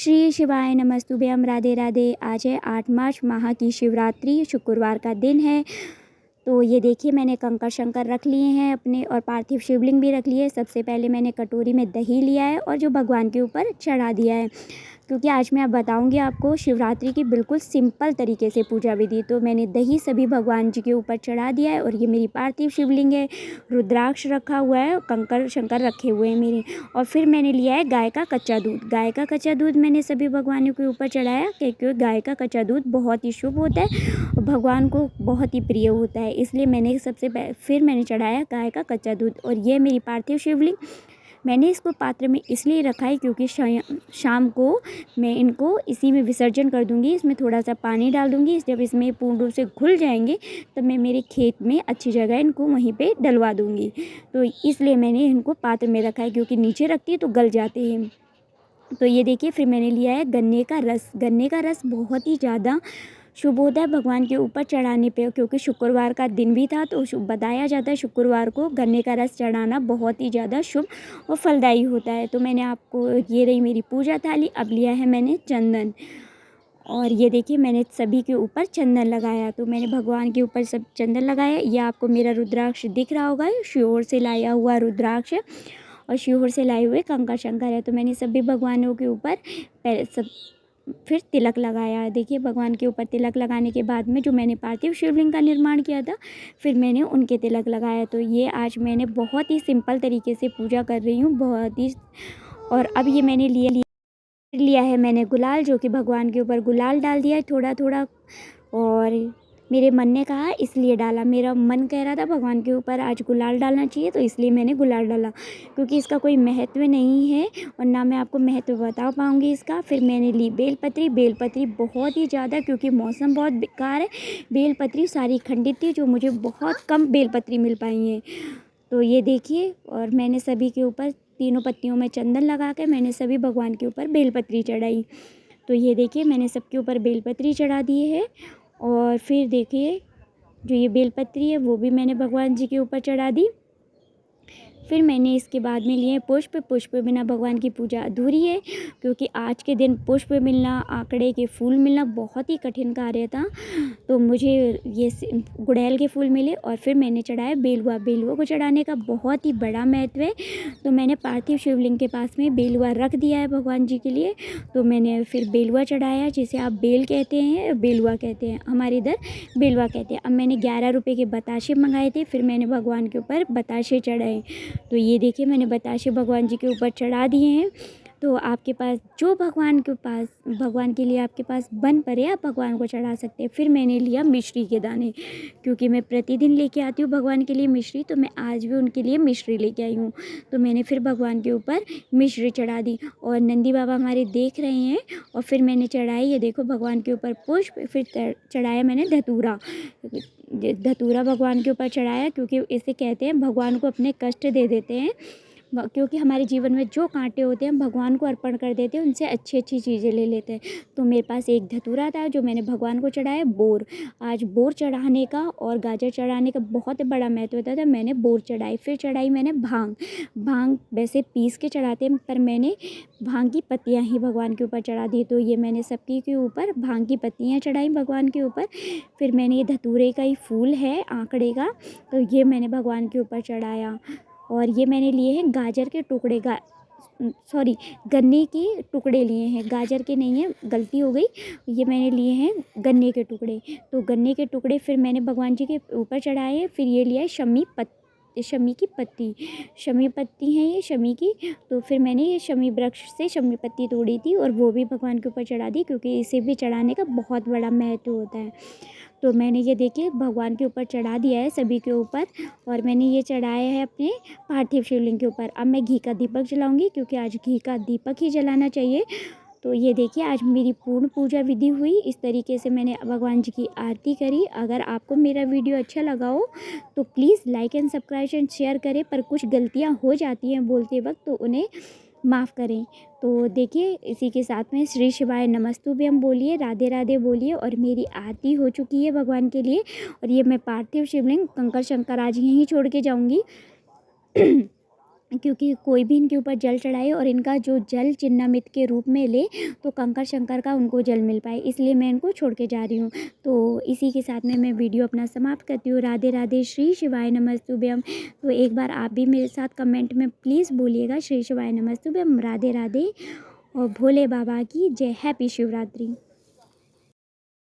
श्री शिवाय नमस्तुभ्यम। राधे राधे। आज है 8 मार्च, माह की शिवरात्रि, शुक्रवार का दिन है। तो ये देखिए मैंने कंकड़ शंकर रख लिए हैं अपने और पार्थिव शिवलिंग भी रख लिए है। सबसे पहले मैंने कटोरी में दही लिया है और जो भगवान के ऊपर चढ़ा दिया है, क्योंकि आज मैं अब बताऊंगी आपको शिवरात्रि की बिल्कुल सिंपल तरीके से पूजा विधि। तो मैंने दही सभी भगवान जी के ऊपर चढ़ा दिया है और ये मेरी पार्थिव शिवलिंग है, रुद्राक्ष रखा हुआ है, कंकड़ शंकर रखे हुए हैं मेरे। और फिर मैंने लिया है गाय का कच्चा दूध। गाय का कच्चा दूध मैंने सभी भगवानों के ऊपर चढ़ाया, क्योंकि गाय का कच्चा दूध बहुत ही शुभ होता है और भगवान को बहुत ही प्रिय होता है, इसलिए मैंने फिर मैंने चढ़ाया गाय का कच्चा दूध। और ये मेरी पार्थिव शिवलिंग, मैंने इसको पात्र में इसलिए रखा है क्योंकि शाम को मैं इनको इसी में विसर्जन कर दूंगी। इसमें थोड़ा सा पानी डाल दूंगी, जब इसमें पूर्ण रूप से घुल जाएंगे तब मैं मेरे खेत में अच्छी जगह इनको वहीं पे डलवा दूंगी। तो इसलिए मैंने इनको पात्र में रखा है, क्योंकि नीचे रखती है तो गल जाते हैं। तो ये देखिए फिर मैंने लिया है गन्ने का रस। गन्ने का रस बहुत ही ज़्यादा शुभ होता है भगवान के ऊपर चढ़ाने पे, क्योंकि शुक्रवार का दिन भी था तो बताया जाता है शुक्रवार को गन्ने का रस चढ़ाना बहुत ही ज़्यादा शुभ और फलदायी होता है। तो मैंने आपको, ये रही मेरी पूजा थाली। अब लिया है मैंने चंदन, और ये देखिए मैंने सभी के ऊपर चंदन लगाया। तो मैंने भगवान के ऊपर सब चंदन लगाया। ये आपको मेरा रुद्राक्ष दिख रहा होगा, शिहोर से लाया हुआ रुद्राक्ष है और शिहोर से लाए हुए कंकड़ शंकर है। तो मैंने सभी भगवानों के ऊपर सब फिर तिलक लगाया है। देखिए भगवान के ऊपर तिलक लगाने के बाद में जो मैंने पार्थिव शिवलिंग का निर्माण किया था, फिर मैंने उनके तिलक लगाया। तो ये आज मैंने बहुत ही सिंपल तरीके से पूजा कर रही हूँ, बहुत ही। और अब ये मैंने लिया है मैंने गुलाल, जो कि भगवान के ऊपर गुलाल डाल दिया है थोड़ा थोड़ा। और मेरे मन ने कहा इसलिए डाला, मेरा मन कह रहा था भगवान के ऊपर आज गुलाल डालना चाहिए, तो इसलिए मैंने गुलाल डाला, क्योंकि इसका कोई महत्व नहीं है और ना मैं आपको महत्व बता पाऊँगी इसका। फिर मैंने ली बेलपत्री। बेलपत्री बहुत ही ज़्यादा, क्योंकि मौसम बहुत बेकार है, बेलपत्री सारी खंडित थी, जो मुझे बहुत कम बेलपत्री मिल पाई हैं। तो ये देखिए, और मैंने सभी के ऊपर तीनों पत्तियों में चंदन लगा के मैंने सभी भगवान के ऊपर बेलपत्री चढ़ाई। तो ये देखिए मैंने सबके ऊपर बेलपत्री चढ़ा दी है। और फिर देखिए जो ये बेलपत्री है वो भी मैंने भगवान जी के ऊपर चढ़ा दी। फिर मैंने इसके बाद में लिए पुष्प। पुष्प बिना भगवान की पूजा अधूरी है, क्योंकि आज के दिन पुष्प मिलना, आंकड़े के फूल मिलना बहुत ही कठिन कार्य था। तो मुझे ये गुड़हल के फूल मिले और फिर मैंने चढ़ाया बेलुआ। बेलुआ को चढ़ाने का बहुत ही बड़ा महत्व है, तो मैंने पार्थिव शिवलिंग के पास में बेलुआ रख दिया है भगवान जी के लिए। तो मैंने फिर बेलुआ चढ़ाया, जिसे आप बेल कहते हैं, बेलुआ कहते हैं, हमारे इधर बेलुआ कहते हैं। अब मैंने 11 रुपये के बताशे मंगाए थे, फिर मैंने भगवान के ऊपर बताशे चढ़ाए। तो ये देखिए मैंने बताशे भगवान जी के ऊपर चढ़ा दिए हैं। तो आपके पास जो भगवान के लिए आपके पास बन पड़े, आप भगवान को चढ़ा सकते हैं। फिर मैंने लिया मिश्री के दाने, क्योंकि मैं प्रतिदिन लेके आती हूँ भगवान के लिए मिश्री, तो मैं आज भी उनके लिए मिश्री लेके आई हूँ। तो मैंने फिर भगवान के ऊपर मिश्री चढ़ा दी और नंदी बाबा हमारे देख रहे हैं। और फिर मैंने चढ़ाई, ये देखो भगवान के ऊपर पुष्प। फिर चढ़ाया मैंने धतूरा। धतूरा भगवान के ऊपर चढ़ाया, क्योंकि इसे कहते हैं भगवान को अपने कष्ट दे देते हैं, क्योंकि हमारे जीवन में जो कांटे होते हैं हम भगवान को अर्पण कर देते हैं, उनसे अच्छी अच्छी चीज़ें ले लेते हैं। तो मेरे पास एक धतूरा था जो मैंने भगवान को चढ़ाया। बोर, आज बोर चढ़ाने का और गाजर चढ़ाने का बहुत बड़ा महत्व होता था, मैंने बोर चढ़ाई। फिर चढ़ाई मैंने भांग। भांग वैसे पीस के चढ़ाते हैं, पर मैंने भांग की पत्तियाँ ही भगवान के ऊपर चढ़ा दी। तो ये मैंने सबकी के ऊपर भांग की पत्तियाँ चढ़ाई भगवान के ऊपर। फिर मैंने ये धतूरे का ही फूल है आंकड़े का, तो ये मैंने भगवान के ऊपर चढ़ाया। और ये मैंने लिए हैं गाजर के टुकड़े, गन्ने के टुकड़े लिए हैं, गाजर के नहीं है, गलती हो गई। ये मैंने लिए हैं गन्ने के टुकड़े। तो गन्ने के टुकड़े फिर मैंने भगवान जी के ऊपर चढ़ाए हैं। फिर ये लिया है शमी की पत्ती। शमी पत्ती है ये, शमी की। तो फिर मैंने ये शमी वृक्ष से शमी पत्ती तोड़ी थी और वो भी भगवान के ऊपर चढ़ा दी, क्योंकि इसे भी चढ़ाने का बहुत बड़ा महत्व होता है। तो मैंने ये देखिए भगवान के ऊपर चढ़ा दिया है सभी के ऊपर, और मैंने ये चढ़ाया है अपने पार्थिव शिवलिंग के ऊपर। अब मैं घी का दीपक जलाऊंगी, क्योंकि आज घी का दीपक ही जलाना चाहिए। तो ये देखिए आज मेरी पूर्ण पूजा विधि हुई, इस तरीके से मैंने भगवान जी की आरती करी। अगर आपको मेरा वीडियो अच्छा लगा हो तो please like and subscribe and share करें, पर कुछ गलतियाँ हो जाती हैं बोलते वक्त, तो उन्हें माफ़ करें। तो देखिए इसी के साथ में श्री शिवाय नमस्तुभ्यम बोलिए, राधे राधे बोलिए। और मेरी आरती हो चुकी है भगवान के लिए, और ये मैं पार्थिव शिवलिंग कंकड़ शंकर आज यहीं छोड़ के जाऊंगी। क्योंकि कोई भी इनके ऊपर जल चढ़ाए और इनका जो जल चिन्नामृत के रूप में ले तो कंकर शंकर का उनको जल मिल पाए, इसलिए मैं इनको छोड़ के जा रही हूँ। तो इसी के साथ में मैं वीडियो अपना समाप्त करती हूँ। राधे राधे, श्री शिवाय नमस्तुभ्यम। तो एक बार आप भी मेरे साथ कमेंट में प्लीज़ बोलिएगा श्री शिवाय नमस्तुभ्यम, राधे राधे और भोले बाबा की जय। हैप्पी शिवरात्रि।